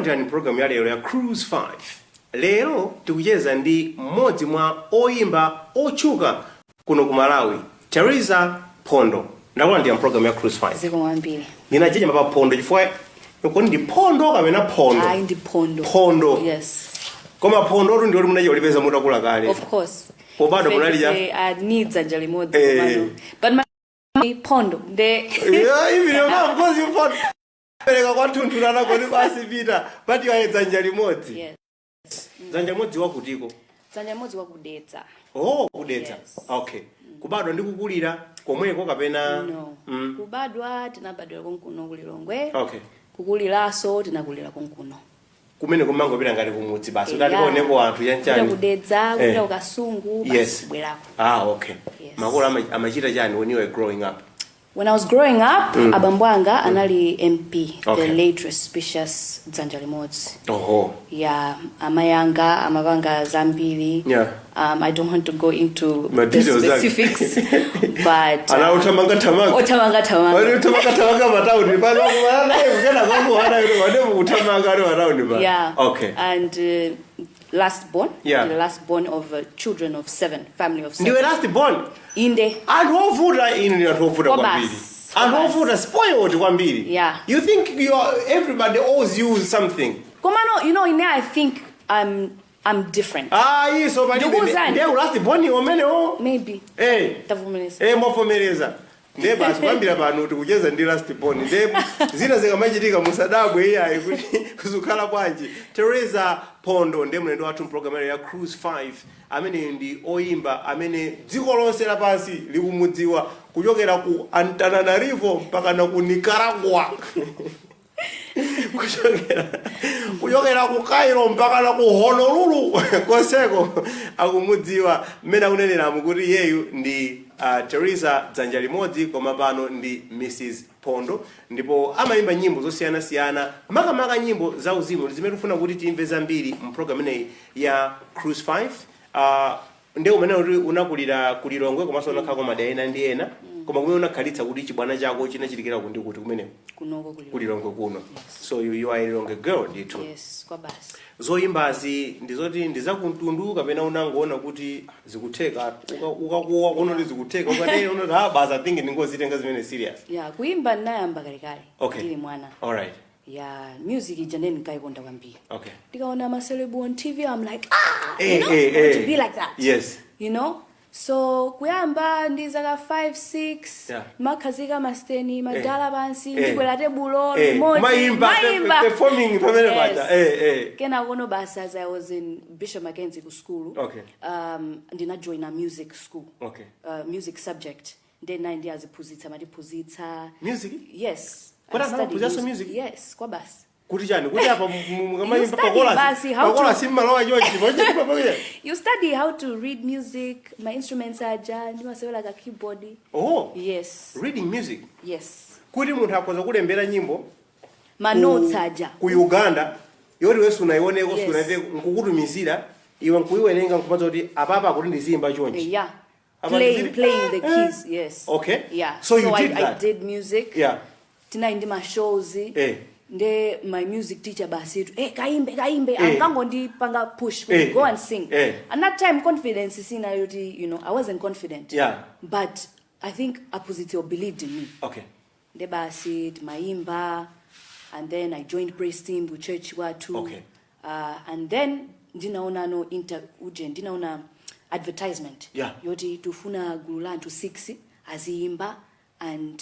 Takulandira program ya lero ya Cruise 5. Lero tikucheza ndi mmodzi mwa oyimba ochuka kuno ku Malawi, Theresa Mphondo. Ndakulandira program ya Cruise 5. Ziko mwambiri. Ninajeje mapa Mphondo chifukwa yokoni ndi Mphondo kapena Mphondo? Ai ndi Mphondo. Mphondo. Yes. Koma Mphondo ru ndi oli munaje olipeza mutakula kale. Of course. Pobado kunalija. I need dzanja limodzi komano. But my Mphondo the Yeah, even of course you Mphondo. Pereka kwatunthulana kodi kwasipita, but you dzanja limodzi. Yes. Dzanja limodzi wakutiko. Dzanja limodzi wakudetsa. Oh, kudetsa. Yes. Okay. Kubadwa ndi kukulira komweko kapena No. Kubadwa tinabadwira konkuno kulilongwe. Okay. Kukuliranso tinakulira konkuno. Kumene kumangopita ngati kumudzi basi utati kuoneko anthu yanchani kudedza kupita ukasungu basi bwerako. Okay. Yes. Makolo amachita chani when you were growing up? When I was growing up, abambo anga anali MP, the late Suspicious Dzanja limodzi. Oh. Yeah, amayanga, amavanga zambiri. Yeah. I don't want to go into the specifics, but utamanga tamanga. Utamanga tamanga. Wali utamanga tamanga mataundi pano kumana naye ukena kwangu wana utamanga around ba. Yeah. Okay. And last born. Yeah. The last born of children of 7, family of 7. You were last born. Inde. And hofuta ini hofuta kwambiri. And hofuta spoiled kwambiri. Yeah. You think everybody owes you something? Komano, you know, in there I think I'm different. Yes, so but they last born omene o. Maybe. Tavumeleza. Movomeleza. Ndeba sikwambira pano tikujeza ndi last born. Zina zikamachitika musadabwe iyayi kuti kuzukhala bwanji. Theresa Mphondo ndiye mlendo wathu program ya Cruise 5 amene ndi oyimba amene dziko lonse lapansi likumudziwa kuchokera ku Antananarivo mpaka na ku Nicaragua. kuchokera ku Cairo mpaka na ku Honolulu koseko akumudziwa mmene akunenera mukuti yeyu ndi Theresa dzanja limodzi koma pano ndi Mrs. Mphondo ndipo amayimba nyimbo zosiyana makamaka nyimbo za uzimu zimene tufuna kuti timve zambiri mu program ineyi ya Cruise 5. Ndiye umene unakulira kulilongwe komanso unakhala koma dayena ndi ena koma kumene unakhalitsa kuti chibwana chako chinachitikira kuti kumene kunoko kulilongwe kuno. So you are a Lilongwe girl ndithu. Yes, kwa basi. Zoyimbazi ndizoti ndizakuntundu kapena unangoona kuti zikutheka ukakuwa kuno zikutheka ukatero unoti basa thingi ndingozitenga zimene serious. Yeah, kuimba nayamba kale ndili mwana. All right. Yeah, music ijaneni nkaikonda kwambiri. Okay. Ndikaona maselebu on TV, I'm like, to be like that. Yes. You know? So kuyamba ndizaka 5 6 makhazika masteni madala bansi ndikwela tebulo remote maimba performing pamene paja kena kono basa as I was in Bishop Mackenzie ku school. Okay. Ndina join a music school. Okay. Music subject then 9 years madiphunzitsa music. Yes. What are music? Yes, kwa basi. Kuti chani kuti apa mukamayimba pakola simalowa chonchi you study how to read music, my instruments aja ndimasewela ka keyboard. Oh yes, reading music. Yes, kuti munthu akhoza kulembera nyimbo ma notes aja ku Uganda yori wesu unaioneko sunave nkukutumizira iwe nkuiwerenga nkumaza kuti apapa kuti ndizimba chonchi. Yeah, playing the keys. Yes. Okay. Yeah, so you did that. I did music. Yeah, tina ndi ma shows. Nde my music teacher basi kaimbe angango ndipanga push go and sing. And that time confidence sina yoti, you know, I wasn't confident. Yeah, but I think Appositio believed in me. Okay. Nde basi maimba, and then I joined praise team ku church watu. Okay. And then ndinaona ndinaona advertisement. Yeah. Yoti tufuna guru lantu 6 aziimba and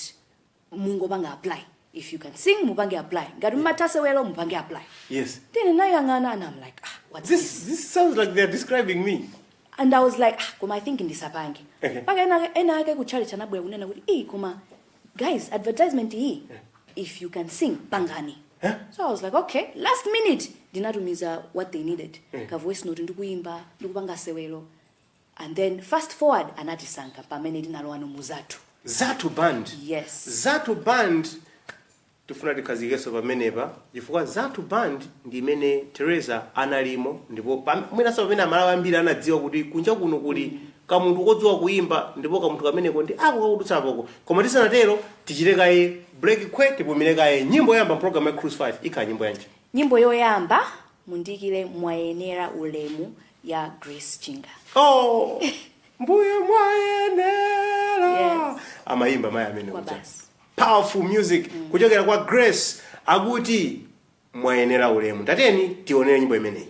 mungo banga apply. If you can sing, mupange apply. Ngati matase welo mupange apply. Yes. Then nayangana and I'm like, what's this? This sounds like they're describing me. And I was like, koma I think ndisapange. Paka ena ake ku church anabwe kunena kuti, koma guys, advertisement hii. If you can sing, pangani. So I was like, okay, last minute ndinatumiza what they needed. Ka voice note ndikuimba, ndikupanga sewelo. And then fast forward anati sanka pamene ndinalowa no Zatu. Zatu band. Yes. Zatu band tufuna tikazigeso pamenepa chifukwa Zatu band ndi imene Theresa analimo ndipo mwina sapo pamene amalawi ambiri anadziwa kuti kunja kuno kuli kamunthu kodziwa kuimba ndipo kamunthu kameneko ndi akukutsapo koma tisanatero tichitekaye break quick tipumilekaye nyimbo yamba program ya Cruise 5 ikhala nyimbo yanji. nyimbo yoyamba mundikile mwayenera ulemu ya Grace Chinga. Oh, mbuye mwayenera. Yes. Amaimba maya amene Kwa uja. basi. Powerful music. Kuchokera kwa Grace akuti mwayenera ulemu. Tateni tionere nyimbo imeneyi.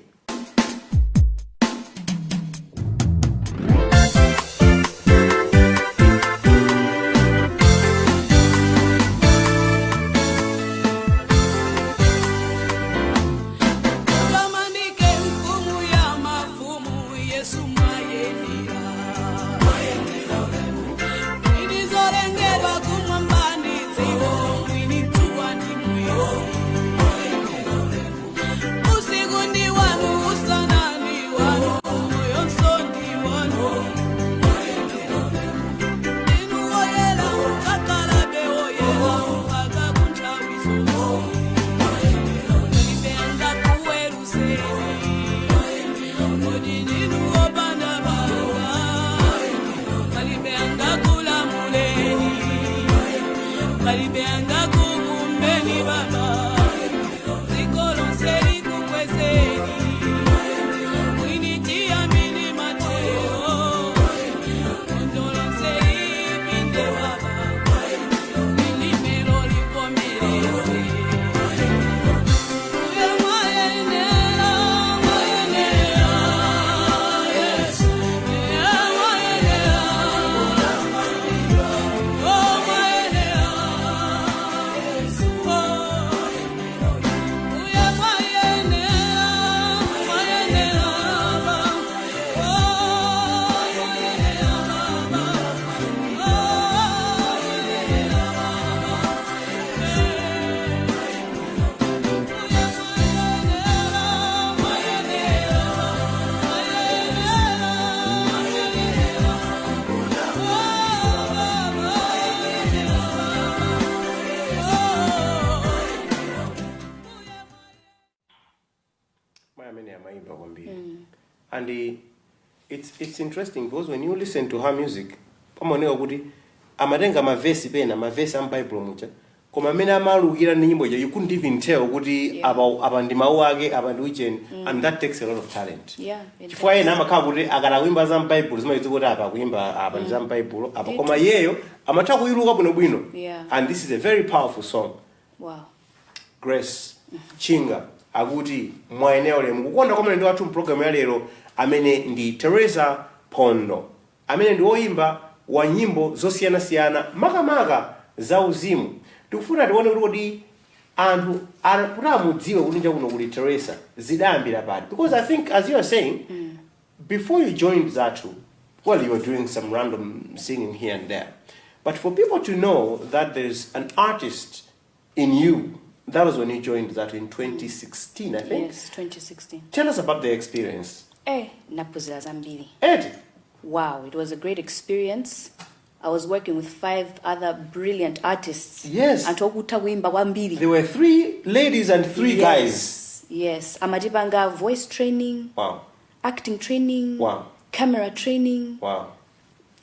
And it's interesting because when you listen to her music, pamoneka kuti amatenga mavesi pena mavesi am Bible mucha koma amene amalukira ndi nyimbo you couldn't even tell kuti apa ndi mawu ake apa ndi ujeni, and that takes a lot of talent. Chifukwa yena amakhala kuti akana kuimba za Bible zimayizi kuti apa kuimba apa ndi za Bible apa koma yeyo amatha kuyiluka bwino. And this is a very powerful song. Wow. Grace Chinga akuti mwayenera ulemu. Kukonda komene ndi wathu program ya lero amene ndi Theresa Mphondo amene ndi woimba wa nyimbo zosiyana makamaka za uzimu. Tikufuna tione kuti anthu amudziwe kuti njakuno kuli Theresa zidayambira pati, because I think as you are saying before you joined Zatu, well, you were doing some random singing here and there, but for people to know that there's an artist in you, that was when you joined Zatu in 2016, I think. Yes, 2016. Tell us about the experience. Napuzila zambiri. Ed. Wow, it was a great experience. I was working with 5 other brilliant artists. Yes. And tokuta kuimba kwambiri. There were 3 ladies and 3 guys. Yes. Amatipanga voice training. Wow. Acting training. Wow. Camera training. Wow.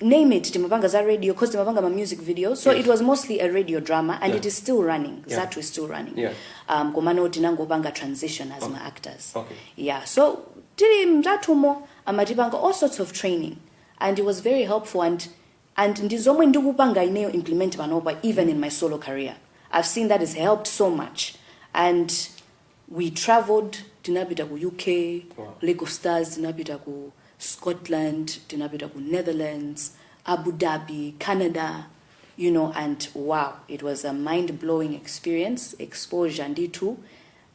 Name it, timapanga za radio, because timapanga ma music videos. So yes. It was mostly a radio drama, and it is still running. Zatu is still running. Yeah. Komano tinangopanga transition as my actors. Okay. Yeah. So tili mzatumo amatipanga all sorts of training, and it was very helpful. And ndizomwe ndikupanga ineyo implement panopa even in my solo career. I've seen that it's helped so much. And we traveled, tinapita ku UK, Lake of Stars, tinapita ku Scotland, tinapita ku Netherlands, Abu Dhabi, Canada, you know, and wow, it was a mind-blowing experience, exposure and too,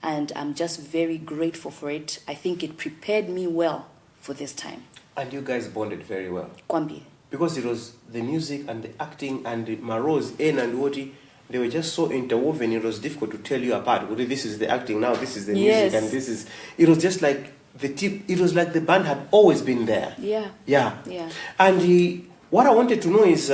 and I'm just very grateful for it. I think it prepared me well for this time. And you guys bonded very well. Kwambi. Because it was the music and the acting and the Maro's N and Woti, they were just so interwoven, it was difficult to tell you apart. This is the acting now, this is the music, and this is... It was just like the tip, it was like the band had always been there. Yeah. And what I wanted to know is,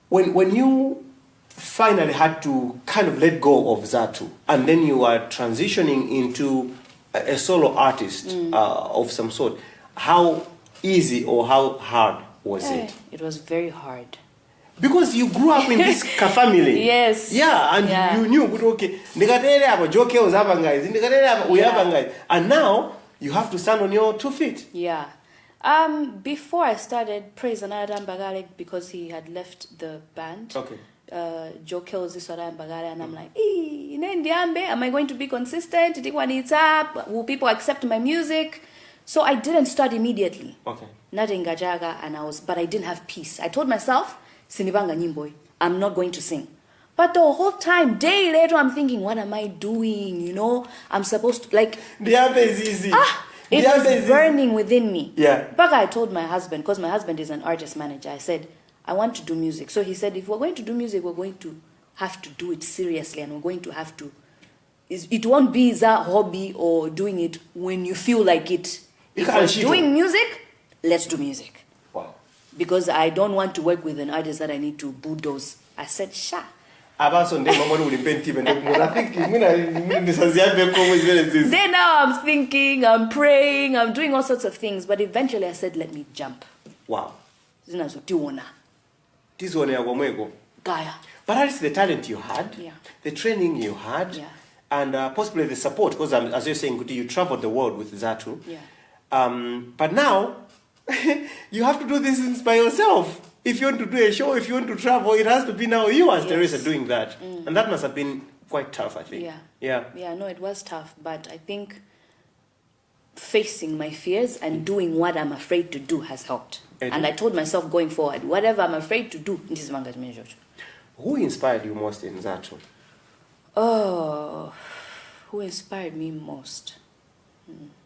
when you finally had to kind of let go of Zatu, and then you are transitioning into a solo artist of some sort, how easy or how hard was it? It was very hard. Because you grew up in this family. Yes. Yeah, and you knew, okay, and now you have to stand on your 2 feet. Yeah. Before I started Praise Anada Mbagale, because he had left the band. Okay. Joe kills this Mbagale, and I'm like, am I going to be consistent? Will people accept my music? So I didn't start immediately. Okay. Nothing gajaga, but I didn't have peace. I told myself, Sinibanga Nyimboy, I'm not going to sing. But the whole time, day later, I'm thinking, what am I doing? You know, I'm supposed to, like... The answer is easy. It was burning within me. Yeah. But I told my husband, because my husband is an artist manager, I said, I want to do music. So he said, if we're going to do music, we're going to have to do it seriously, and we're going to have to... It won't be a hobby or doing it when you feel like it. If we're doing music, let's do music. Wow. Because I don't want to work with an artist that I need to bulldoze. I said, sha. Then now I'm thinking, I'm praying, I'm doing all sorts of things. But eventually I said, let me jump. Wow. Gaya. But that is the talent you had, the training you had, and possibly the support. Because as you're saying, you traveled the world with Zatu. Yeah. But now, you have to do these things by yourself. If you want to do a show, if you want to travel, it has to be now you as Theresa doing that. And that must have been quite tough, I think. Yeah, no, it was tough. But I think facing my fears and doing what I'm afraid to do has helped. And I told myself going forward, whatever I'm afraid to do, this is Manga George. Who inspired you most in Zatu? Oh, who inspired me most?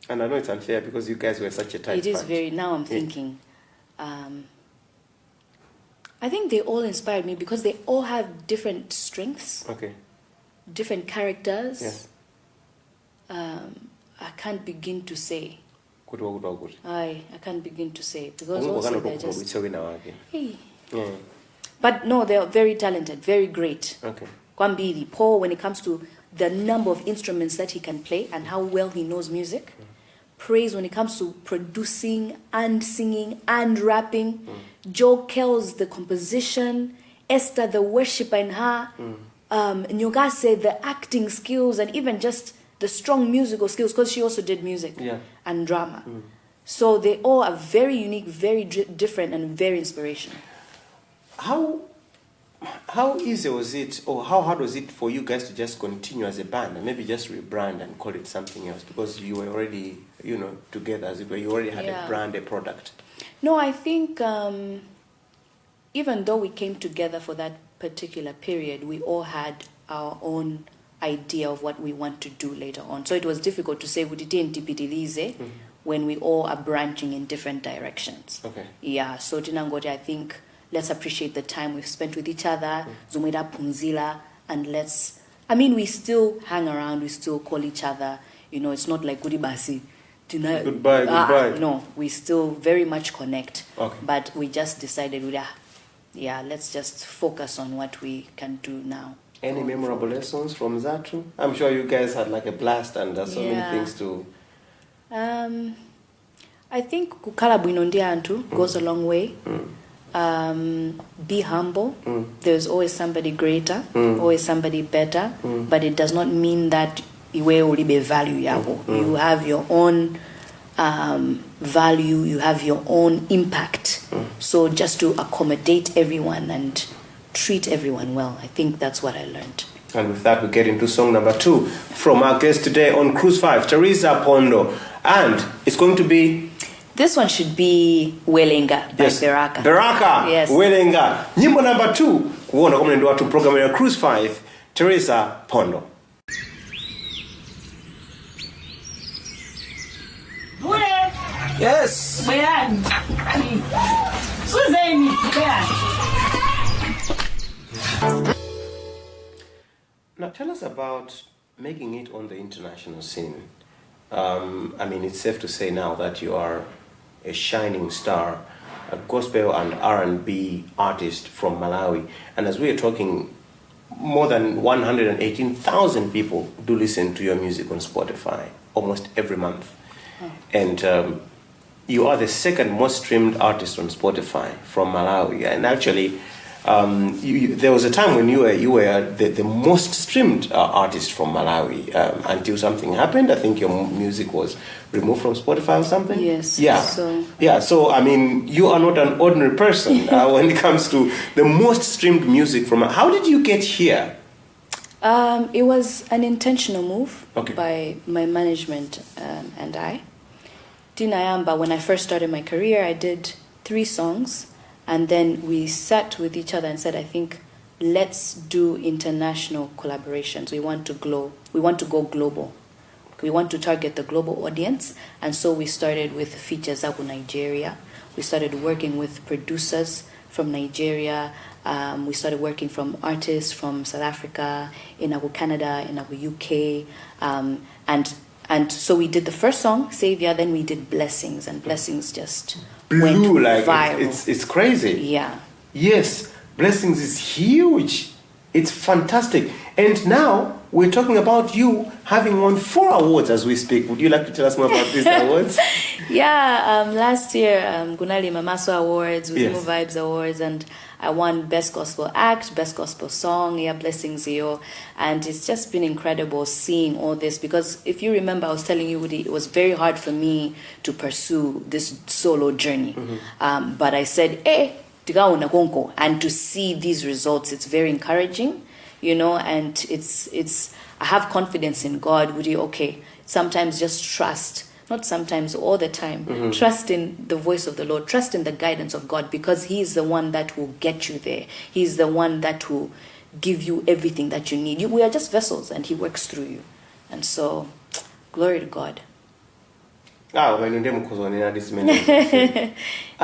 And I know it's unfair because you guys were such a tight It is bunch. very, now I'm thinking, I think they all inspired me because they all have different strengths, different characters. Yes. I can't begin to say. I can't begin to say because also they're just... Hey. But no, they're very talented, very great. Kwambili, Paul, when it comes to the number of instruments that he can play and how well he knows music. Praise when it comes to producing and singing and rapping. Joe Kells, the composition. Esther, the worshiper in her. Nyogase, the acting skills, and even just the strong musical skills, because she also did music and drama. So they all are very unique, very different, and very inspirational. How easy was it, or how hard was it for you guys to just continue as a band and maybe just rebrand and call it something else? Because you were already, together as it were. You already had a brand, a product. No, I think even though we came together for that particular period, we all had our own idea of what we want to do later on. So it was difficult to say, when we all are branching in different directions. Yeah, so Tinangote, I think, let's appreciate the time we've spent with each other, Zumeda Punzila, and we still hang around, we still call each other, it's not like Gudibasi. Goodbye. No, we still very much connect. But we just decided, let's just focus on what we can do now. Any memorable lessons from Zatu? I'm sure you guys had like a blast and there's so many things to... I think kukala bwinondia antu goes a long way. Be humble. There's always somebody greater, always somebody better, but it does not mean that iwe ulibe value yako. You have your own value, you have your own impact. So just to accommodate everyone and treat everyone well. I think that's what I learned. And with that, we get into song number 2 from our guest today on Cruise 5, Theresa Mphondo. And it's going to be... This one should be Welenga by Baraka. Baraka, yes. Welenga. Nyimbo number 2, kuona kama ndio watu program ya Cruise 5, Theresa Mphondo. Yes. Now tell us about making it on the international scene. It's safe to say now that you are a shining star, a gospel and R&B artist from Malawi. And as we are talking, more than 118,000 people do listen to your music on Spotify almost every month. And you are the second most streamed artist on Spotify from Malawi. And actually, there was a time when you were the most streamed artist from Malawi until something happened. I think your music was removed from Spotify or something. Yes. Yeah. So I mean, you are not an ordinary person when it comes to the most streamed music from. How did you get here? It was an intentional move Okay. by my management and I. Tinayamba, when I first started my career, I did 3 songs, and then we sat with each other and said, I think let's do international collaborations. We want to go global. We want to target the global audience, and so we started with features Zatu Nigeria. We started working with producers from Nigeria. We started working from artists from South Africa, in Canada, in UK, and so we did the first song, Savior, then we did Blessings, and Blessings just went like viral. it's crazy. Yeah. Yes, Blessings is huge. It's fantastic. And now we're talking about you having won 4 awards as we speak. Would you like to tell us more about these awards? Yeah, last year, Gunali Mamaso Awards, Uzimu Yes. Vibes Awards, and I won Best Gospel Act, Best Gospel Song, yeah, Blessings Yo. And it's just been incredible seeing all this, because if you remember, I was telling you, Woody, it was very hard for me to pursue this solo journey. But I said, and to see these results, it's very encouraging, and it's I have confidence in God. Would you, okay, sometimes just trust, not sometimes, all the time, trust in the voice of the Lord, trust in the guidance of God, because He's the one that will get you there. He's the one that will give you everything that you need. We are just vessels, and He works through you. And so, glory to God. I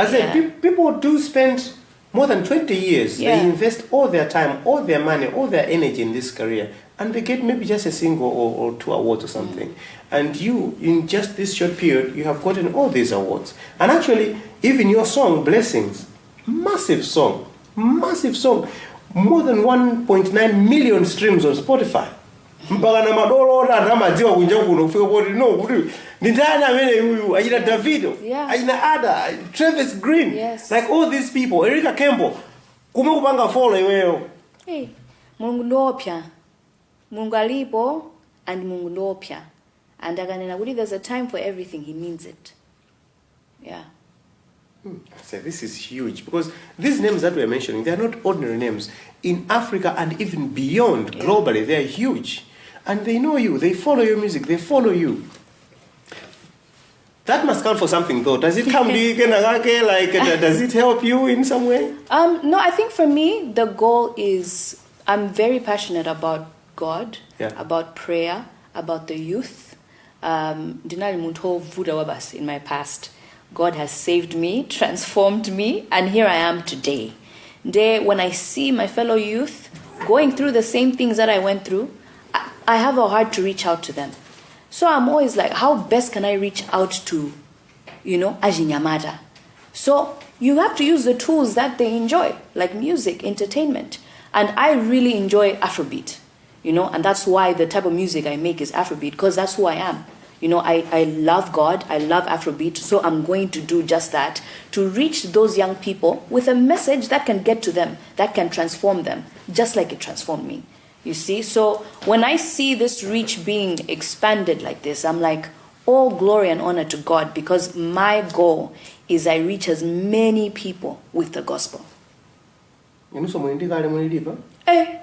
said, people do spend more than 20 years. Yeah. They invest all their time, all their money, all their energy in this career, and they get maybe just a single or 2 awards or something. And you, in just this short period, you have gotten all these awards. And actually, even your song, Blessings, massive song, more than 1.9 million streams on Spotify. Mpaka na madolo na madziwa kunja kuno kufika poti no kuti nditana amene huyu ajina Davido, ajina Ada, Travis Green, Yes. like all these people, Erica Campbell, kumwe kupanga follow iweyo. Hey, Mungu ndopya. Mungu alipo, and Mungu ndopya. And akanena kuti there's a time for everything, He means it. Yeah. I say this is huge, because these names that we're mentioning, they are not ordinary names. In Africa and even beyond, globally, they are huge. And they know you, they follow your music, they follow you. That must count for something, though. Does it come like, does it help you in some way? No, I think for me, the goal is, I'm very passionate about God, about prayer, about the youth. In my past, God has saved me, transformed me, and here I am today. When I see my fellow youth going through the same things that I went through, I have a heart to reach out to them. So I'm always like, how best can I reach out to, Ajinyamada? So you have to use the tools that they enjoy, like music, entertainment. And I really enjoy Afrobeat, and that's why the type of music I make is Afrobeat, because that's who I am. I love God, I love Afrobeat, so I'm going to do just that, to reach those young people with a message that can get to them, that can transform them, just like it transformed me. You see? So when I see this reach being expanded like this, I'm like, all glory and honor to God, because my goal is I reach as many people with the gospel. Eh.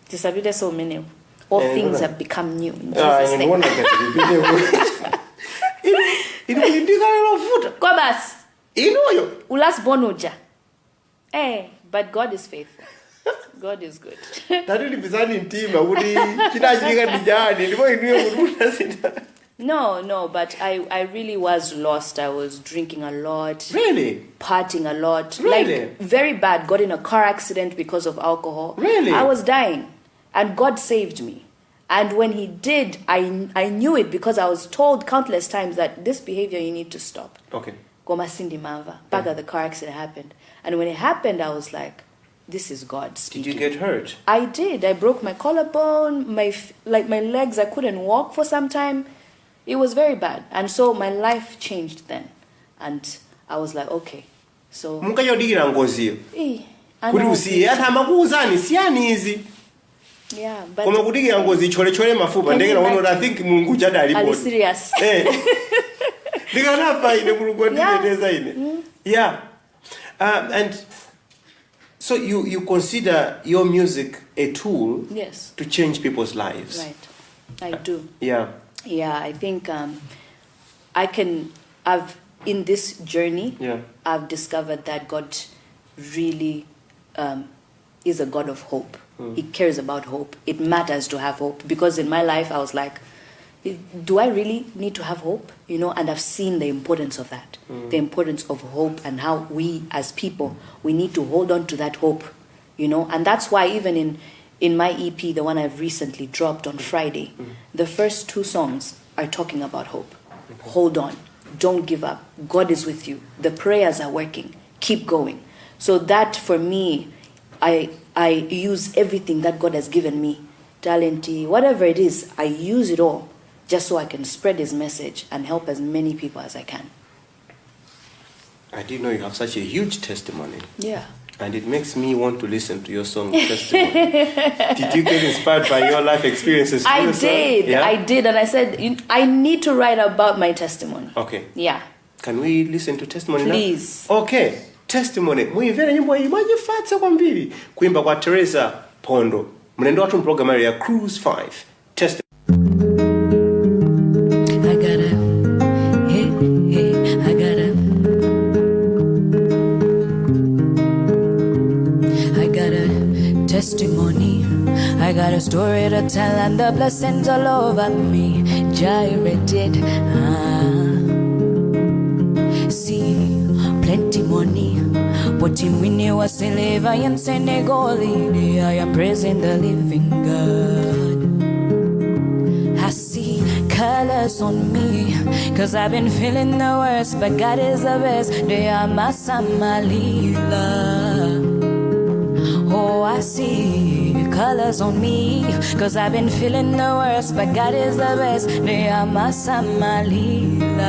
Disability so many. All things have become new in Jesus' name. Kobas. Ulas bonuja. Eh, but God is faithful. God is good. No, but I really was lost. I was drinking a lot. Really? Partying a lot. Really? Like, very bad. Got in a car accident because of alcohol. Really? I was dying. And God saved me. And when He did, I knew it, because I was told countless times that this behavior you need to stop. Okay. Goma Cindy Mava. Baga, the car accident happened. And when it happened, I was like, this is God speaking. Did you get hurt? I did. I broke my collarbone, my legs, I couldn't walk for some time. It was very bad. And so my life changed then. And I was like, okay. So kuti usiye atama kuuzani siyani izi. Yeah, but koma kuti yangozi chole mafupa ndekera wono I think Mulungu chada alipo. Are you serious? Ndikanafa ine Mulungu ndideteza ine. Yeah. And so you consider your music a tool to change people's lives. Right. I do. Yeah. Yeah, I think I've in this journey, I've discovered that God really is a God of hope. He cares about hope. It matters to have hope, because in my life I was like, do I really need to have hope? You know, and I've seen the importance of that, the importance of hope, and how we as people, we need to hold on to that hope, you know. And that's why even in my EP, the one I've recently dropped on Friday, the first 2 songs are talking about hope. Hold on, don't give up, God is with you, the prayers are working, keep going. So that for me, I use everything that God has given me, talent, whatever it is, I use it all just so I can spread His message and help as many people as I can. I didn't know you have such a huge testimony. Yeah. And it makes me want to listen to your song testimony. Did you get inspired by your life experiences? I did. Yeah? I did. And I said, I need to write about my testimony. Okay. Yeah. Can we listen to testimony Please. now? Okay. Testimony. Muimvera nyimbo hii mwajifatsa kwambiri. Kuimba kwa Theresa Mphondo. Mnendo watu mprogramu ya Cruise 5. Testimony. Testimony, I got a story to tell, and the blessings all over me gyrated. See, plenty money, but in Winnie was a live in Senegal. I am praising the living God. I see colors on me, cause I've been feeling the worst, but God is the best. They are my Samalila. Oh, I see colors on me, cause I've been feeling the worst, but God is the best. They are my Samalila.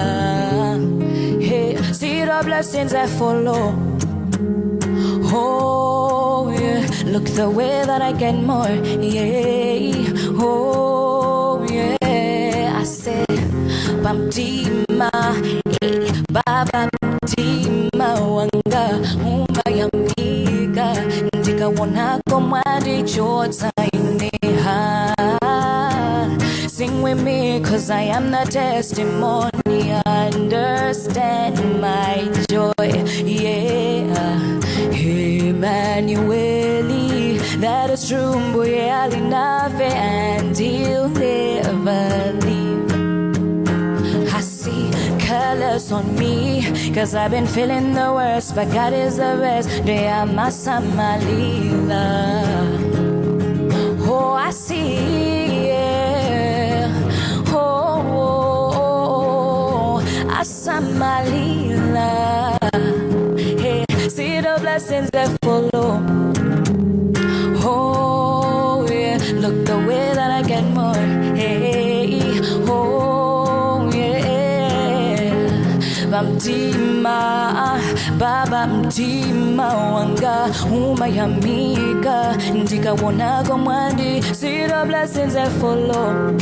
Hey, see the blessings that follow. Oh, yeah, look the way that I get more. Yeah, oh, yeah, I said, Bamtima, Baba Mtima, Wanga, Umayamika. Wonako mwadi chota ineha. Sing with me, cause I am the testimony. Understand my joy, yeah. Emmanuel, that is true, boy, I'll enough, and he'll never leave. I see colors on me, cause I've been feeling the worst, but God is the best. They are my Samalila. Oh, I see, yeah. Oh, I Samalila. Hey, see the blessings that follow. Oh, yeah, look the way that I get more. Hey, oh, yeah. Bamtima, Baba Mtima, Wanga, Umayamika, Ndika Wonago Mwandi, see the blessings that follow.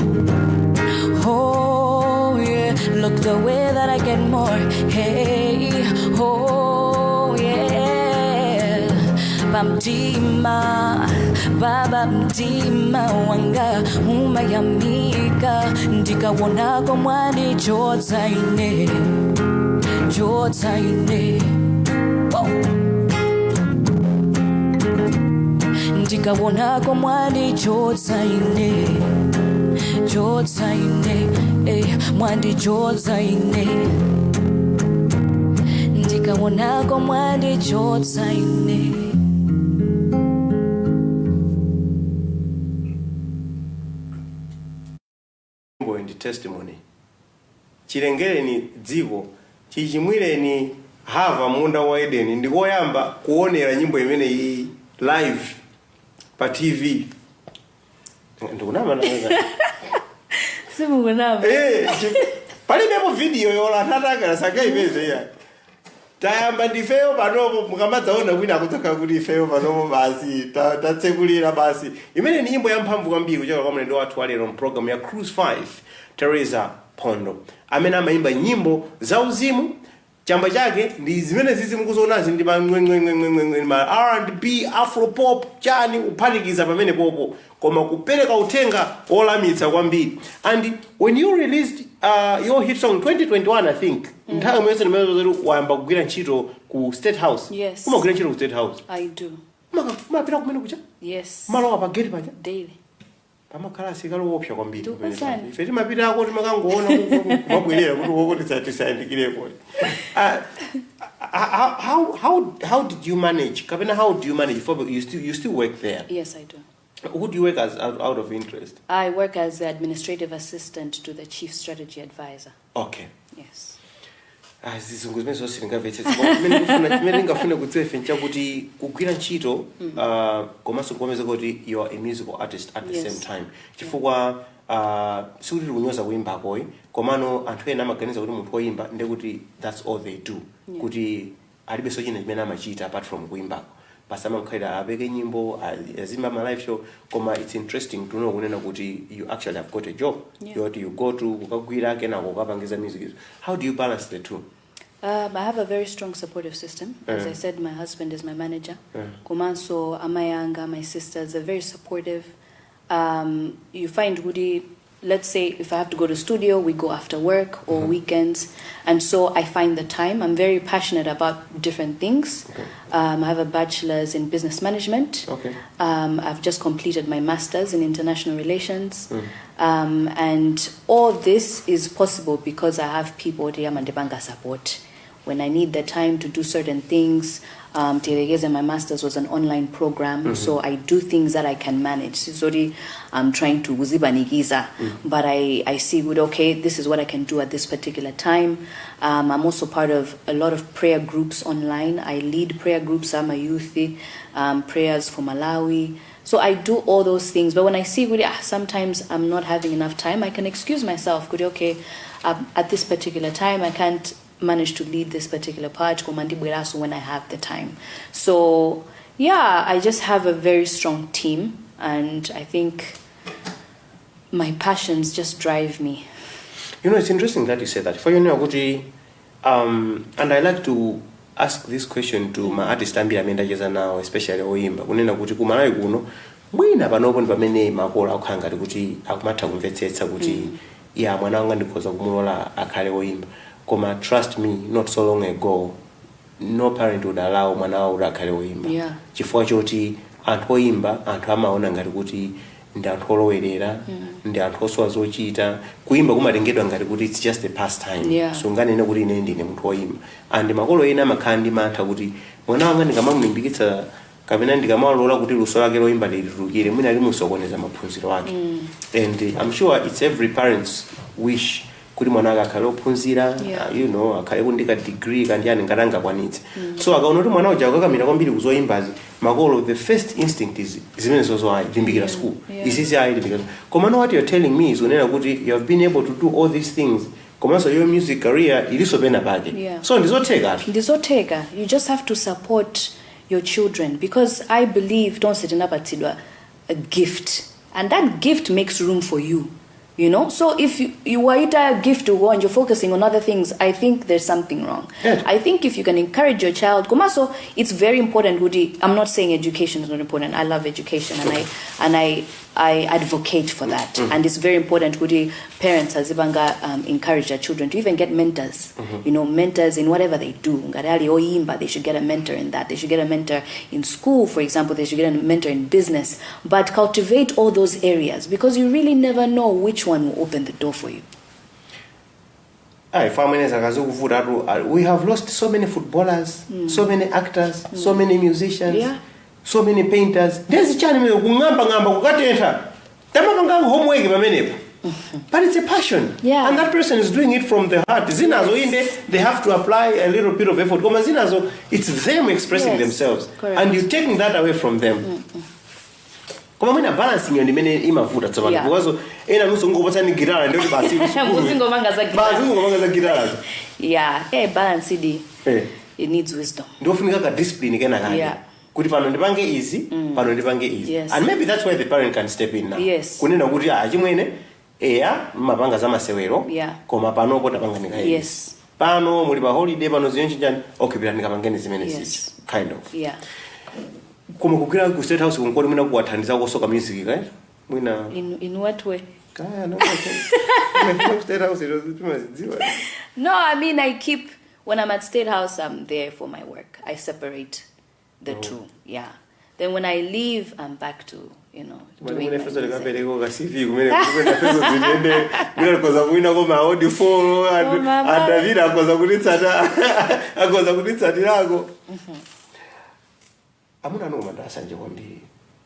Oh, yeah, look the way that I get more. Hey, oh, yeah. Bamtima, Baba Mtima, Wanga, Umayamika, Ndika Wonago Mwandi, Jotaine. Jotaine, Ndika wonako mwandi Jotaine, Jotaine, mwandi Jotaine, Ndika wonako mwandi Jotaine. In the testimony. Chilengere ni dziko. Chichimwire ni hava munda wa Eden. Ndikoyamba kuonera nyimbo imene iyi live pa TV. Ndikunama na Simu kunama. Pali mepo video yola tataka saka ipeze ya. tayamba ndifeyo panopo mukamadzaona kwina kutoka kuti ifeyo panopo basi tatsekulira basi imene ni nyimbo ya mphamvu kwambiri kuchoka kwa mlendo wathu walero program ya Cruise 5 Theresa Mphondo amene amaimba nyimbo za uzimu. Chamba chake ndi zimene zizi mukuzonazi ndi ma R&B, Afro pop chani uphatikiza pamene popo koma kupereka uthenga olamitsa kwambiri. And when you released your hit song 2021 I think nthawi mwese nimene wayamba kugwira ntchito ku State House. Yes. Umagwira ntchito ku State House? I do. Mapita kumene kucha? Yes. Malo apa gate paja? Daily. Pamakhala sikalo opsha kwambiri. Tukuzani. Ife timapita ako timakangoona kumabwerera kuti wokoti tisayandikireko. How did you manage? Kapena, how do you manage? You still work there? Yes, I do. Who do you work as out of interest? I work as the administrative assistant to the chief strategy advisor. Okay. Yes. Zizunguzimene zonse ndingamvetsetsa. Mene ndingafuna kutsefe nchakuti kugwira ntchito komanso kukomeza kuti you are a musical artist at the same time. Chifukwa sikuti kunyoza kuimba koi komano anthu ena amaganiza kuti munthu oimba ndekuti that's all they do. Kuti alibe sochina chimene amachita apart from kuimba. Pasama mkhaida abeke nyimbo azimba ma live show koma it's interesting to know kunena kuti you actually have got a job. You go to kukagwira kena kukapangiza music. How do you balance the two? I have a very strong supportive system. As I said, my husband is my manager. Komanso, Amayanga, my sisters are very supportive. You find Woody, let's say if I have to go to studio, we go after work or weekends. And so I find the time. I'm very passionate about different things. I have a bachelor's in business management. I've just completed my master's in international relations. And all this is possible because I have people who Mandebanga support. When I need the time to do certain things, Teregeza, my master's was an online program, so I do things that I can manage. Sorry, I'm trying to uzibanigiza, but I see good, okay, this is what I can do at this particular time. I'm also part of a lot of prayer groups online. I lead prayer groups. I'm a youth, prayers for Malawi. So I do all those things. But when I see, sometimes I'm not having enough time, I can excuse myself. Okay, at this particular time, I can't manage to lead this particular part when I have the time. So yeah, I just have a very strong team, and I think my passions just drive me. You know, it's interesting that you said that. For you know, and I like to ask this question to my artist ambira now, especially oimba kunena kuti kumalawi kuno mwina panopo ndi pamene makola akukhanga kuti akumatha kumvetsetsa kuti ya mwana wanga ndikhoza kumulola akhale oimba. Koma trust me, not so long ago, no parent would allow mwana wawo kuti akhale oimba. Chifukwa choti anthu oimba anthu amaona ngati kuti ndi anthu olowerera, ndi anthu osowa zochita. Kuimba kumatengedwa ngati kuti it's just a pastime. So nganene kuti ine ndine munthu oimba. And makolo ena amakhala ndi mantha kuti mwana wanga ndikamamulimbikitsa kapena ndikamalola kuti luso lake loimba lilirukire mwina limusokoneza maphunziro ake. And I'm sure it's every parent's wish kuti mwana wake akhale ophunzira, you know, akhale kundika degree kandi yani ngatanga kwanitse. So akaona kuti mwana uja akakamira kwambiri kuzoimbazi, makolo the first instinct is zimene zozo ayi limbikira school. Isisi ayi limbikira. Koma no, what you're telling me is unena kuti you have been able to do all these things. So your music career iliso pena pake. So ndizoteka. You just have to support your children, because I believe don't sit in a gift, and that gift makes room for you. You know, so if you are a gift to go and you're focusing on other things, I think there's something wrong. I think if you can encourage your child, Kumaso, it's very important. I'm not saying education is not important. I love education, and I advocate for that. And it's very important. Parents as Ibanga encourage their children to even get mentors. You know, mentors in whatever they do. They should get a mentor in that. They should get a mentor in school, for example. They should get a mentor in business. But cultivate all those areas, because you really never know which one will open the door for you. We have lost so many footballers, so many actors, so many musicians, so many painters. There's a channel but it's a passion, and that person is doing it from the heart. They have to apply a little bit of effort. It's them expressing themselves, and you're taking that away from them. Koma mwina balancing yo ndimene imavuta tsopano because ena musongopatsa ni guitar ndio basi musingomanga za guitar basi musingomanga za guitar balance idi it needs wisdom. Ndofunika ka discipline kena kake. Yeah. Kuti pano ndipange easy, pano ndipange easy. Yes. And maybe that's why the parent can step in now. Yes. Kunena kuti chimwene mapanga za masewero. Yeah. Koma pano pota panga nika easy. Yes. Pano muli pa holiday pano zinchi njani. Okay, bila nikapangeni zimene Yes. kind of. Yeah. Koma kukira ku state house kunkoni mwina kuwathandiza kusoka music right? Mwina In what way? kaya no. State house itumazidziwa. No, I mean when I'm at State House, I'm there for my work. I separate the two. Yeah. Then when I leave, I'm back to, doing my music.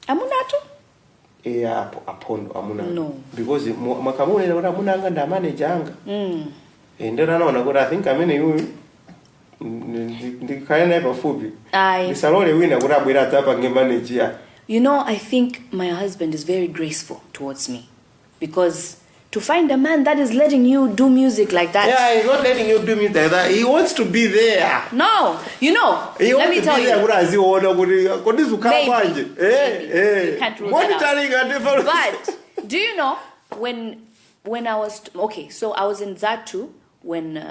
Amunatu? Mphondo amuna. No. Because makamune na amuna anga nda manager anga. Ndera naona kuti I think amene yuyu ndikhaye naye pafupi. Ndisalole wina kuti abwera tsapa nge manager. I think my husband is very graceful towards me. Because to find a man that is letting you do music like that. Yeah, he's not letting you do music like that. He wants to be there. No, let me tell you. Maybe. You can't rule that out. But do you know when I was so I was in Zatu when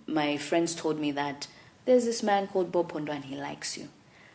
my friends told me that there's this man called Mphondo and he likes you.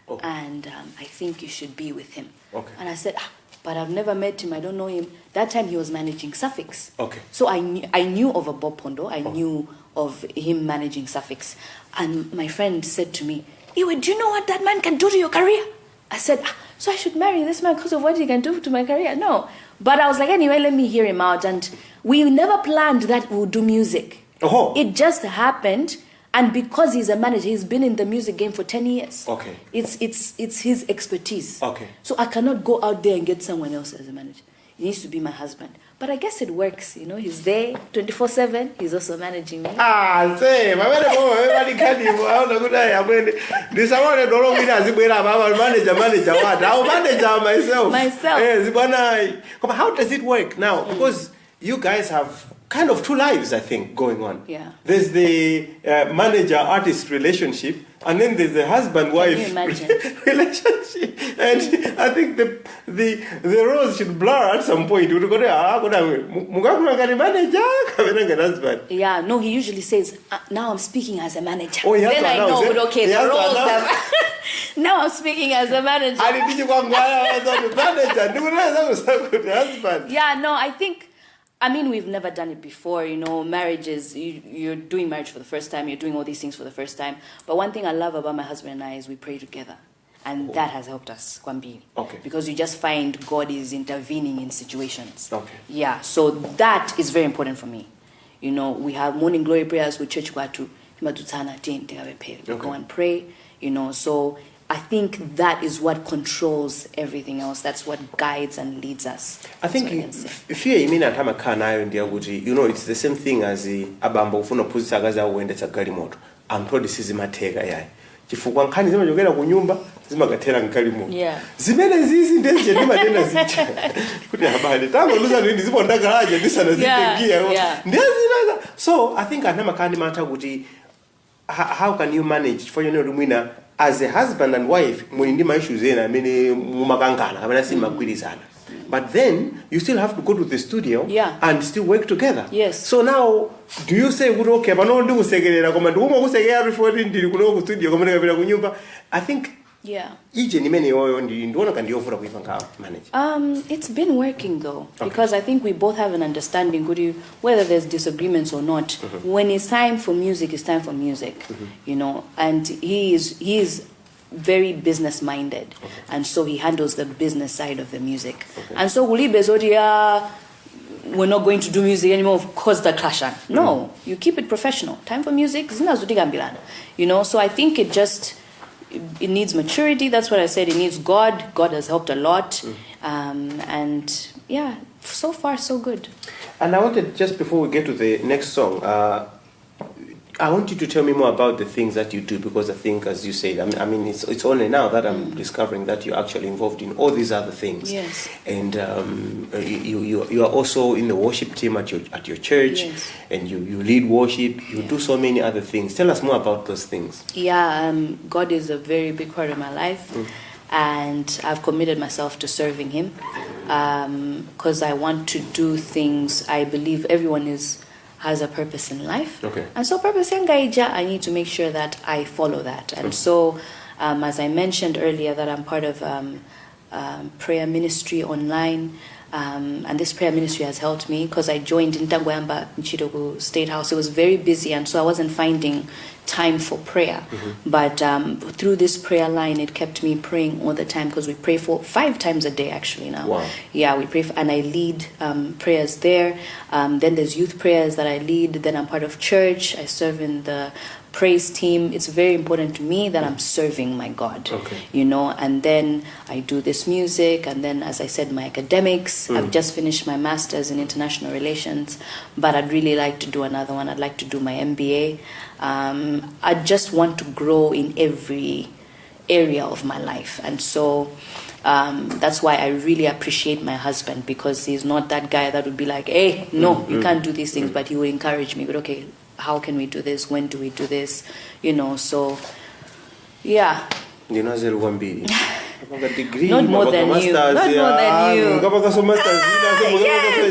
Okay. And I think you should be with him. Okay. And I said, but I've never met him. I don't know him. That time he was managing Suffix. Okay. So I knew of a Mphondo. I knew of him managing Suffix. And my friend said to me, Iwe, do you know what that man can do to your career? I said, so I should marry this man because of what he can do to my career? No. But I was like, anyway, let me hear him out. And we never planned that we would do music. Oh. It just happened. And because he's a manager, he's been in the music game for 10 years. Okay. It's his expertise. Okay. So I cannot go out there and get someone else as a manager. He needs to be my husband. But I guess it works, He's there 24/7. He's also managing me. Say, everybody can do. I don't know. This one don't mean as if we have our manager. What? I'll manage myself. Yes, but how does it work now? Because you guys have kind of two lives, I think, going on. Yeah. There's the manager-artist relationship, and then there's the husband-wife relationship. And I think the roles should blur at some point. Yeah, no, he usually says, now I'm speaking as a manager. Oh, then I know, but okay, the roles have... Now I'm speaking as a manager. Yeah, no, I mean, we've never done it before, marriages, you're doing marriage for the first time, you're doing all these things for the first time. But one thing I love about my husband and I is we pray together. And that has helped us, Kwambi. Okay. Because you just find God is intervening in situations. Okay. Yeah, so that is very important for me. We have morning glory prayers with church, we go and pray, so I think that is what controls everything else. That's what guides and leads us. I think fear imina atama kana ndio kuti it's the same thing as abambo ufuna phuzisa akaza uendetsa galimoto. I'm told this is mateka yayi. Chifukwa nkhani zimachokera ku nyumba zimagathera ngalimoto. Yeah. Zimene zizi ndenje ndimatenda zicha. Kuti habali tango luza ndiziponda garaje ndisana zitengia. Ndezinaza. So I think atama kana mata kuti how can you manage for rumina as a husband and wife mulindi ma issues ena amene mumakangana kapena simagwirizana. But then you still have to go to the studio and still work together. Yes. So now do you say okay pano ndi kusekerera koma ndikuma kusekera before ndili kuno ku studio koma ndikapita ku nyumba? I think ije nimene yoyo ndiona kandi yofura kuipanga manage. It's been working though, because I think we both have an understanding whether there's disagreements or not. When it's time for music, it's time for music. And he is very business minded, and so he handles the business side of the music. And so we're not going to do music anymore because the clash. No, you keep it professional. Time for music, so I think it needs maturity. That's what I said. It needs God. God has helped a lot. And yeah, so far so good. And I wanted, just before we get to the next song, I want you to tell me more about the things that you do, because I think, as you said, I mean, it's only now that I'm discovering that you're actually involved in all these other things. Yes. And you are also in the worship team at your church, Yes. and you lead worship. You do so many other things. Tell us more about those things. Yeah, God is a very big part of my life, and I've committed myself to serving Him, because I want to do things. I believe everyone has a purpose in life. Okay. And so purpose engaija, I need to make sure that I follow that. And so, as I mentioned earlier, that I'm part of prayer ministry online. And this prayer ministry has helped me because I joined in Ntangwamba Nchidogo State House. It was very busy, and so I wasn't finding time for prayer. But through this prayer line, it kept me praying all the time, because we pray for 5 times a day actually now. Wow. Yeah, we pray and I lead prayers there. Then there's youth prayers that I lead. Then I'm part of church. I serve in the praise team. It's very important to me that I'm serving my God. Okay. You know, and then I do this music, and then, as I said, my academics. I've just finished my master's in international relations, but I'd really like to do another one. I'd like to do my MBA. I just want to grow in every area of my life, and so that's why I really appreciate my husband, because he's not that guy that would be like, hey, no, you can't do these things, but he would encourage me. But okay, how can we do this? When do we do this? You know, so yeah. Not more than you. Not more than you. Yes,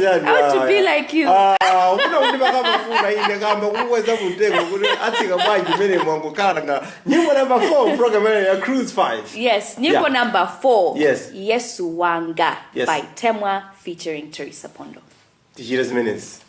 I want to be like you. Nyimbo number 4, program Cruise 5. Yes, nyimbo number 4. Yes. Yesu Wanga, Yes. by Temwa featuring Theresa Mphondo. Tichires minutes.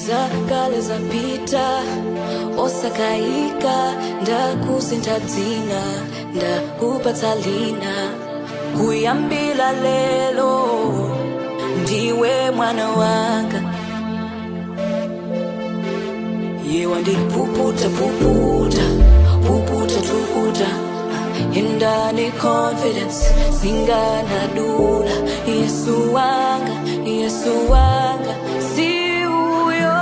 Zakale zapita osakaika ndakusinta dzina ndakupatsa lina kuyambila lelo ndiwe mwana wanga ye wandi puputa puputa puputa tuputa indani confidence singana dula Yesu wanga si uyo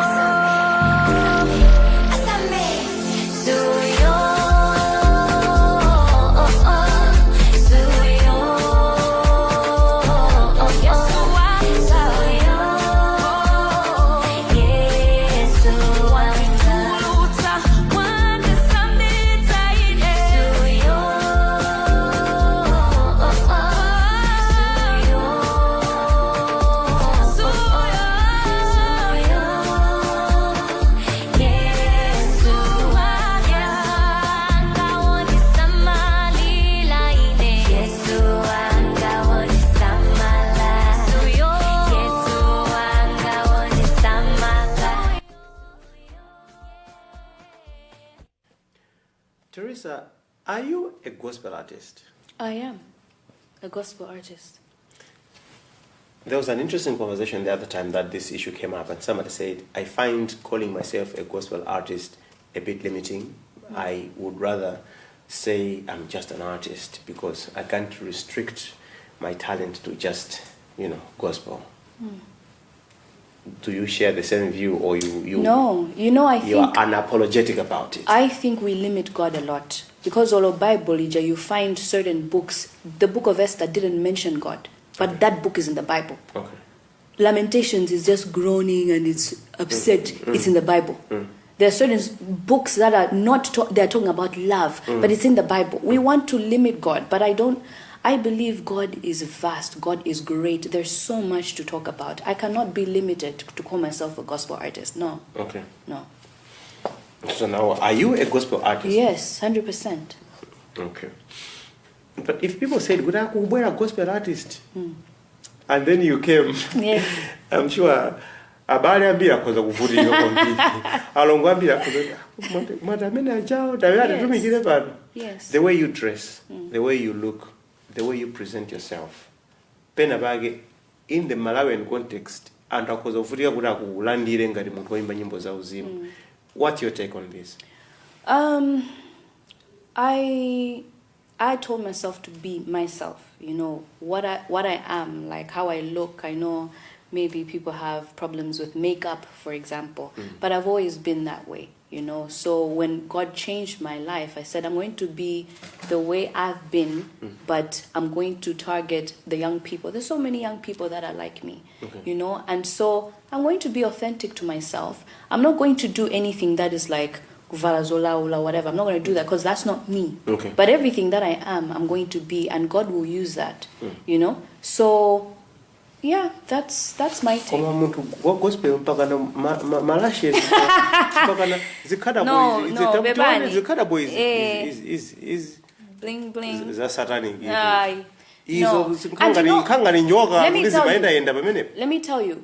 Theresa, are you a gospel artist? I am a gospel artist. There was an interesting conversation the other time that this issue came up, and somebody said, I find calling myself a gospel artist a bit limiting. I would rather say I'm just an artist because I can't restrict my talent to just, gospel. Do you share the same view, or No, I think you are unapologetic about it? I think we limit God a lot because all of Bible, you find certain books. The book of Esther didn't mention God, but that book is in the Bible. Okay. Lamentations is just groaning and it's upset. It's in the Bible. There are certain books that are they're talking about love, but it's in the Bible. We want to limit God, but I believe God is vast. God is great. There's so much to talk about. I cannot be limited to call myself a gospel artist. No. Okay. No. So now, are you a gospel artist? Yes, 100%. Okay. But if people said, we're a gospel artist, and then you came, Yeah. I'm sure, abali ambira koza kuvutika kwambiri. Alongo ambira koza madamene ajao tayari tumikire pano. Yes. The way you dress, the way you look, the way you present yourself. Pena bage in the Malawian context and akoza kuvutika kuti akulandire ngati munthu woimba nyimbo za uzimu. What's your take on this? I told myself to be myself, what I am, like how I look. I know maybe people have problems with makeup, for example, but I've always been that way, So when God changed my life, I said, I'm going to be the way I've been, but I'm going to target the young people. There's so many young people that are like me, and so I'm going to be authentic to myself. I'm not going to do anything that is like Varazola or whatever. I'm not going to do that because that's not me. Okay. But everything that I am, I'm going to be, and God will use that, So, yeah, that's my take. No, Bebani. Zikada boy is bling bling. Is satanic. Aye. No. Let me tell you,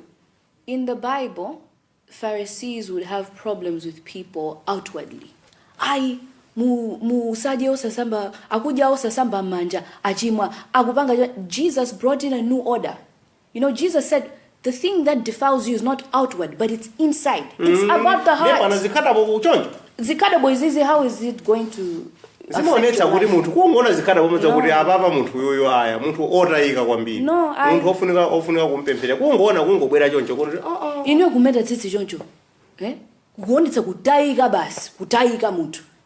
in the Bible, Pharisees would have problems with people outwardly. Jesus brought in a new order. Jesus said, the thing that defiles you is not outward, but it's inside. It's about the heart. Zikada boy zizi, how is it going to affect your life?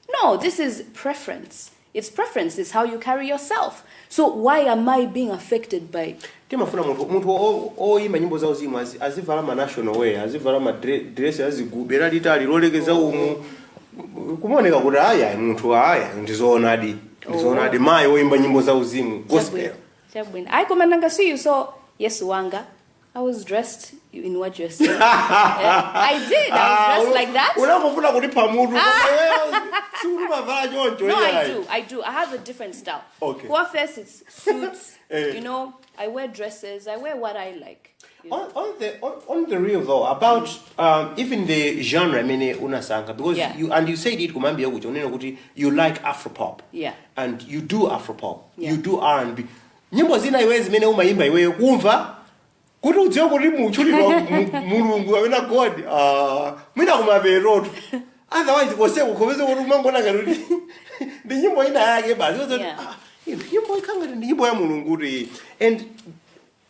No, this is preference. It's preference. It's how you carry yourself. So why am I being affected by? National way, dress kumoneka kuti aya munthu aya ndizonadi mai oimba nyimbo za uzimu gospel. I command see you so yes wanga. I was dressed in what you're saying. I did. I was dressed like that. No, I do. I have a different style. Okay. First it's suits. I wear dresses. I wear what I like. On the real though, about even the genre, unasanga, because you said it kumambia kuti you like Afropop. Yeah. And you do Afropop. Yeah. You do R&B. Nyimbo zina iwezi mene umayimba iwe kumva kuti udziwe kuti muchulirwa mulungu amene God mwina kumaberotu otherwise koseko khobeze kuti umangona ngati ndi nyimbo ina yake basi nyimbo ikanga ndi nyimbo ya mulungu kuti. And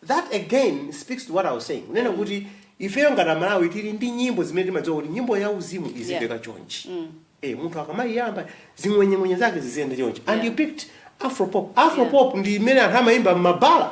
that again speaks to what I was saying. Nena kuti ifeyo ngati Malawi tili ndi nyimbo zimene timadziwa kuti nyimbo ya uzimu izimveka chonchi. Munthu akamayiyamba zimwenye zake ziziyenda chonchi. And you picked Afropop. Afropop ndi imene anthu amayimba m'mabala.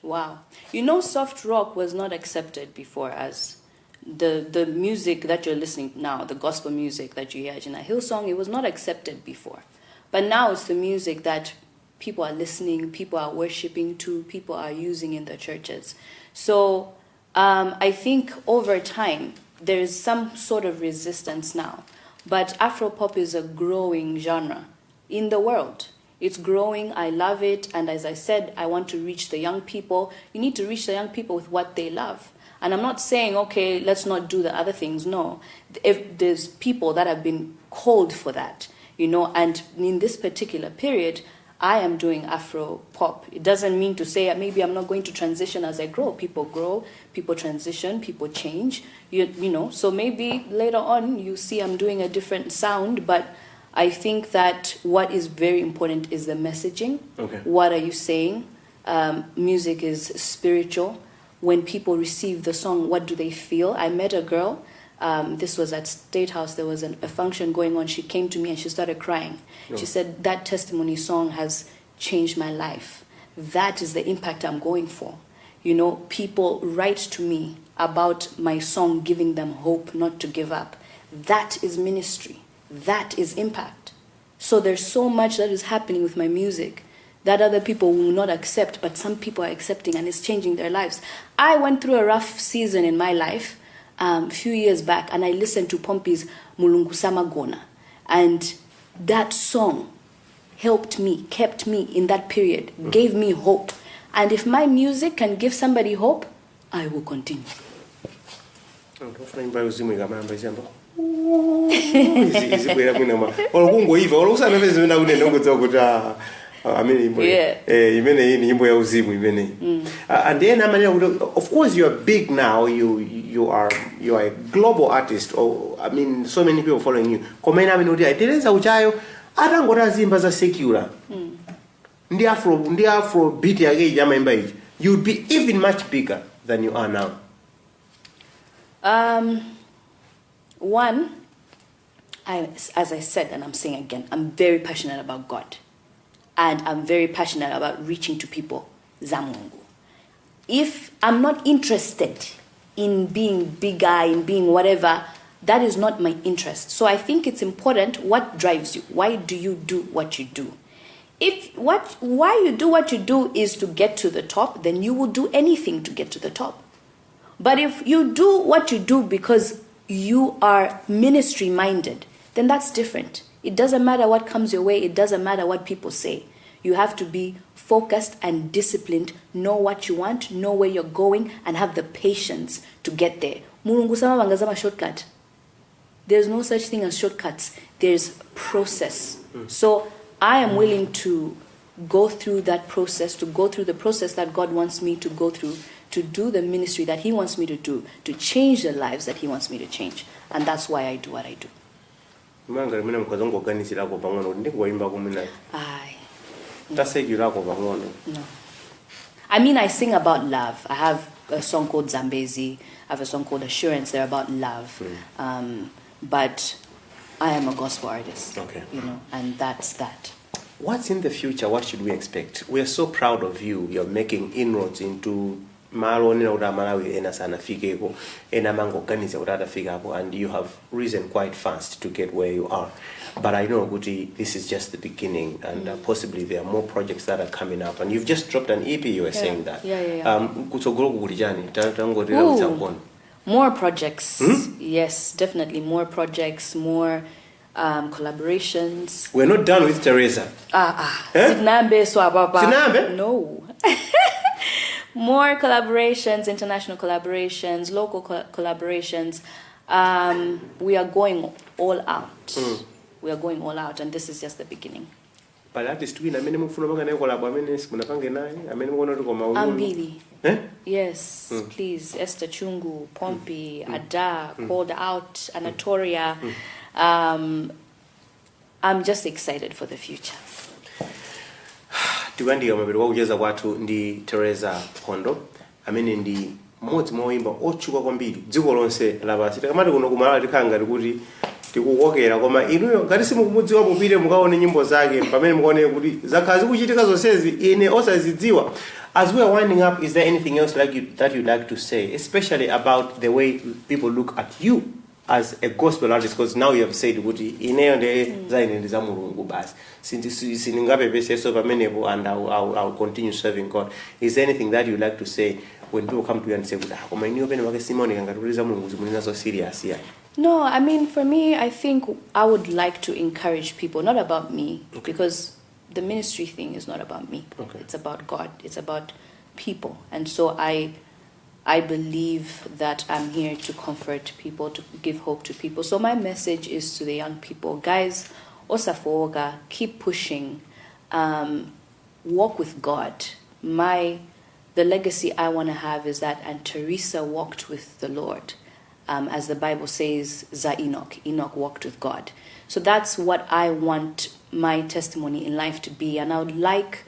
Wow. You know, soft rock was not accepted before as the music that you're listening now, the gospel music that you hear in a Hillsong, it was not accepted before. But now it's the music that people are listening, people are worshiping to, people are using in the churches. So I think over time, there is some sort of resistance now. But Afropop is a growing genre in the world. It's growing, I love it, and as I said, I want to reach the young people. You need to reach the young people with what they love. And I'm not saying, okay, let's not do the other things. No, if there's people that have been called for that, you know, and in this particular period, I am doing Afro pop. It doesn't mean to say maybe I'm not going to transition as I grow. People grow, people transition, people change, you know. So maybe later on you see I'm doing a different sound, but I think that what is very important is the messaging. Okay. What are you saying? Music is spiritual. When people receive the song, what do they feel? I met a girl. This was at State House. There was a function going on. She came to me and she started crying. She said, that testimony song has changed my life. That is the impact I'm going for. You know, people write to me about my song giving them hope not to give up. That is ministry. That is impact. So there's so much that is happening with my music that other people will not accept, but some people are accepting, and it's changing their lives. I went through a rough season in my life a few years back, and I listened to Pompey's Mulungu Samagona, and that song helped me, kept me in that period, gave me hope. And if my music can give somebody hope, I will continue. And then of course you are big now, you are a global artist, or I mean so many people following you. Theresa uchayo atangora zimba za secular. Ndi afro beat yake yamaimba hichi. You would be even much bigger than you are now. One, as I said, and I'm saying again, I'm very passionate about God. And I'm very passionate about reaching to people. Zamungu. If I'm not interested in being bigger, in being whatever, that is not my interest. So I think it's important what drives you. Why do you do what you do? Why you do what you do is to get to the top, then you will do anything to get to the top. But if you do what you do because you are ministry minded, then that's different. It doesn't matter what comes your way. It doesn't matter what people say. You have to be focused and disciplined, know what you want, know where you're going, and have the patience to get there. Mulungu sama bangazama shortcut. There's no such thing as shortcuts. There's process. So I am willing to go through that process, to go through the process that God wants me to go through, to do the ministry that He wants me to do, to change the lives that He wants me to change. And that's why I do what I do. No. I mean, I sing about love. I have a song called Zambezi. I have a song called Assurance. They're about love. But I am a gospel artist. Okay. You know, and that's that. What's in the future? What should we expect? We are so proud of you. You're making inroads into and you have risen quite fast to get where you are. But I know, Guti, this is just the beginning, and possibly there are more projects that are coming up. And you've just dropped an EP, you were saying that. More projects. Yes, definitely more projects, more collaborations. We're not done with Theresa. No. More collaborations, international collaborations, local collaborations. We are going all out. We are going all out, and this is just the beginning. But at least we Ambili. Yes, please. Esther Chungu, Pompey, Ada, Called Out, Anatoria. I'm just excited for the future. Tiwandi mabiri wakucheza kwathu ndi Theresa Mphondo amene ndi mmodzi mwa oyimba otchuka kwambiri dziko lonse lapansi. Tikamati kuno kumalawi tikhala ngati kuti tikukokera koma inuyo ngati simukumudziwa mupite mukaone nyimbo zake pamene mukaone kuti zakhala zikuchitika zonsezi ine osazidziwa. As we are winding up, is there anything else that you'd like to say, especially about the way people look at you as a gospel artist? Because now you have said kuti ineyo ndi zaine ndi za Mulungu basi sindingapepese so pamenepo, and I'll continue serving God. Is there anything that you'd like to say when people come to you and say kuti koma ineyo pene wake simaoneka ngati kuti za Mulungu zimunena so serious here? No, I mean, for me, I think I would like to encourage people, not about me, because the ministry thing is not about me. Okay. It's about God. It's about people. And so I believe that I'm here to comfort people, to give hope to people. So my message is to the young people, guys, osafoga, keep pushing, walk with God. The legacy I want to have is that, and Theresa walked with the Lord. As the Bible says, Enoch walked with God. So that's what I want my testimony in life to be. And I would like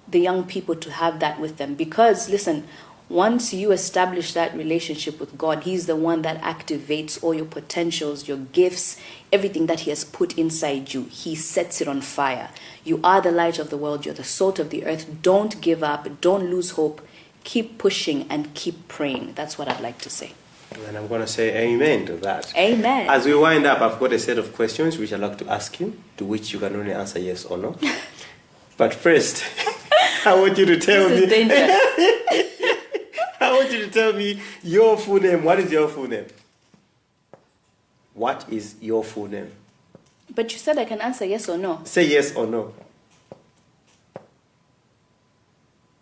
the young people to have that with them. Because, listen, once you establish that relationship with God, He's the one that activates all your potentials, your gifts, everything that He has put inside you. He sets it on fire. You are the light of the world. You're the salt of the earth. Don't give up. Don't lose hope. Keep pushing and keep praying. That's what I'd like to say. And I'm going to say amen to that. Amen. As we wind up, I've got a set of questions which I'd like to ask you, to which you can only answer yes or no. But first, I want you to tell This is me. dangerous. I want you to tell me your full name. What is your full name? What is your full name? But you said I can answer yes or no. Say yes or no.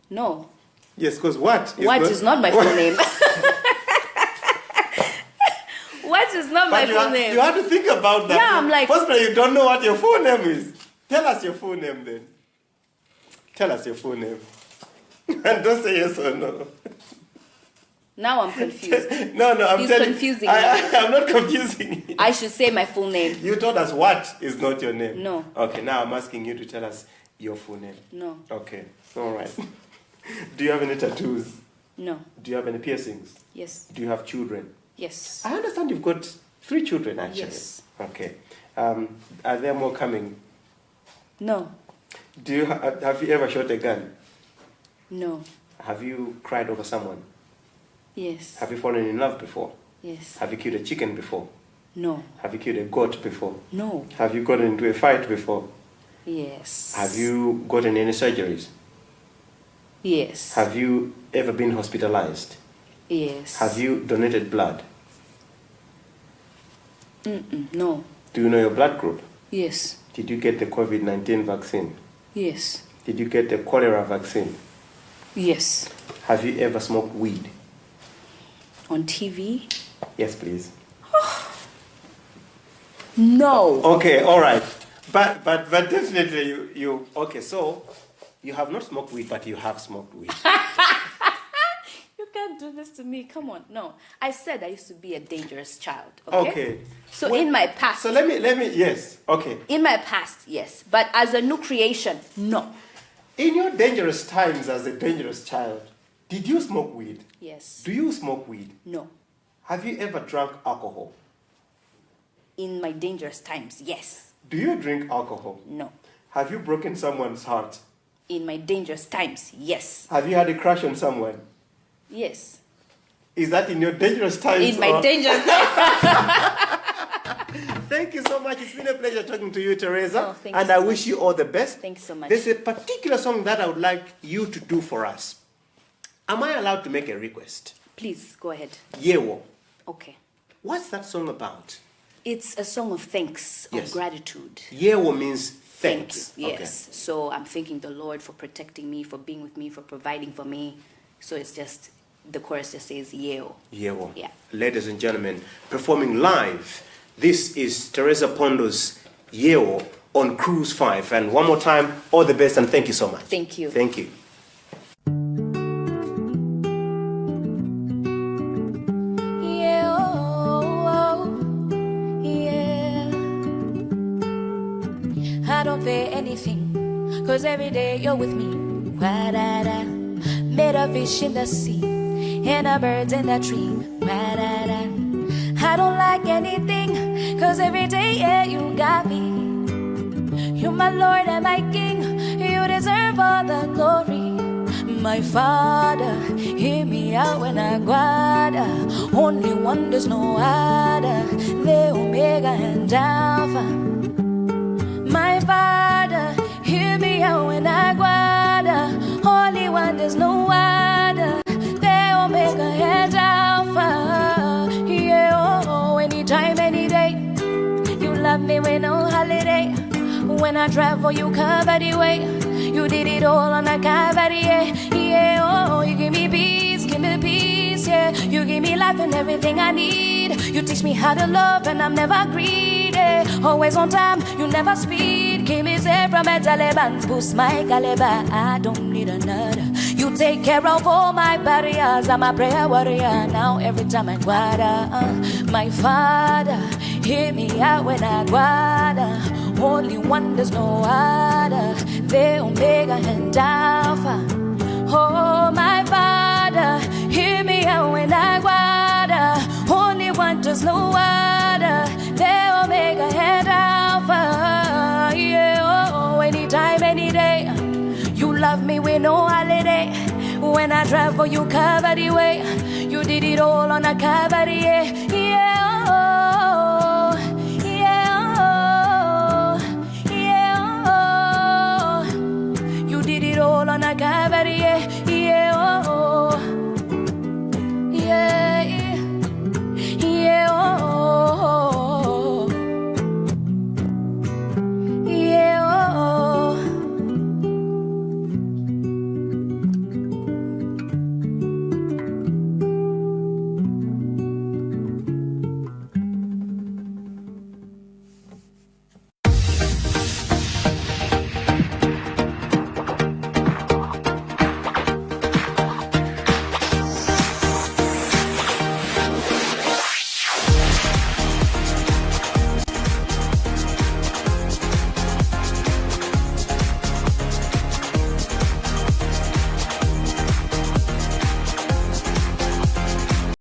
No. Yes, because what? What is not my full name? What is not my full name? You have to think about that. Yeah, I'm like... Possibly you don't know what your full name is. Tell us your full name then. Tell us your full name. And don't say yes or no. Now I'm confused. No, I'm He's telling confusing I'm not confusing you. I should say my full name. You told us what is not your name. No. Okay, now I'm asking you to tell us your full name. No. Okay, all right. Do you have any tattoos? No. Do you have any piercings? Yes. Do you have children? Yes. I understand you've got 3 children, actually. Yes. Okay. Are there more coming? No. Do you have you ever shot a gun? No. Have you cried over someone? Yes. Have you fallen in love before? Yes. Have you killed a chicken before? No. Have you killed a goat before? No. Have you gotten into a fight before? Yes. Have you gotten any surgeries? Yes. Have you ever been hospitalized? Yes. Have you donated blood? No. Do you know your blood group? Yes. Did you get the COVID-19 vaccine? Yes. Did you get the cholera vaccine? Yes. Have you ever smoked weed? On TV? Yes, please. No. Okay, all right. But definitely you okay, so you have not smoked weed, but you have smoked weed. You can't do this to me. Come on. No. I said I used to be a dangerous child. Okay. So Well, in my past. So let me yes. Okay. In my past, yes. But as a new creation, no. In your dangerous times as a dangerous child, did you smoke weed? Yes. Do you smoke weed? No. Have you ever drunk alcohol? In my dangerous times, yes. Do you drink alcohol? No. Have you broken someone's heart? In my dangerous times, yes. Have you had a crush on someone? Yes. Is that in your dangerous times? In my dangerous times. Thank you so much. It's been a pleasure talking to you, Theresa. Oh, thank and you I so wish you all the best. Thank you so much. There's a particular song that I would like you to do for us. Am I allowed to make a request? Please, go ahead. Yewo. Okay. What's that song about? It's a song of thanks, Yes. of gratitude. Yewo means Thank thanks. you. Yes. So I'm thanking the Lord for protecting me, for being with me, for providing for me. So it's just, the chorus just says, Yeo. Yewo. Yeah. Ladies and gentlemen, performing live, this is Theresa Mphondo's Yewo on Cruise 5. And one more time, all the best and thank you so much. Thank you. Thank you. Yeah, oh, oh, yeah. don't fear anything, cause every day you're with me. Wa-da-da. Made a fish in the sea and a bird in the tree. Wa-da-da. I don't like anything, cause every day, yeah, you got me. You're my Lord and my King, you deserve all the glory. My Father, hear me out when I guada. Only one, there's no other, the Omega and Alpha. My Father, hear me out when I guada. Only one, there's no other, the Omega and Alpha. Yeah, oh, anytime, any day, you love me with no holiday. When I travel, you cover the way. You did it all on a Calvary, yeah. Yeah, oh, you give me peace, yeah. You give me life and everything I need. You teach me how to love and I'm never greedy. Always on time, you never speed. Keep me safe from my Taliban's boost my caliber. I don't need another. You take care of all my barriers. I'm a prayer warrior now every time I guada. My Father, hear me out when I guada. Only one, there's no other, the Omega and Alpha. Oh, my Father, hear me out when I guada. Only one, there's no other, the Omega and Alpha. Yeah, oh, anytime, any day, you love me with no holiday. When I travel, you cover the way. You did it all on a Calvary, yeah. Yeah.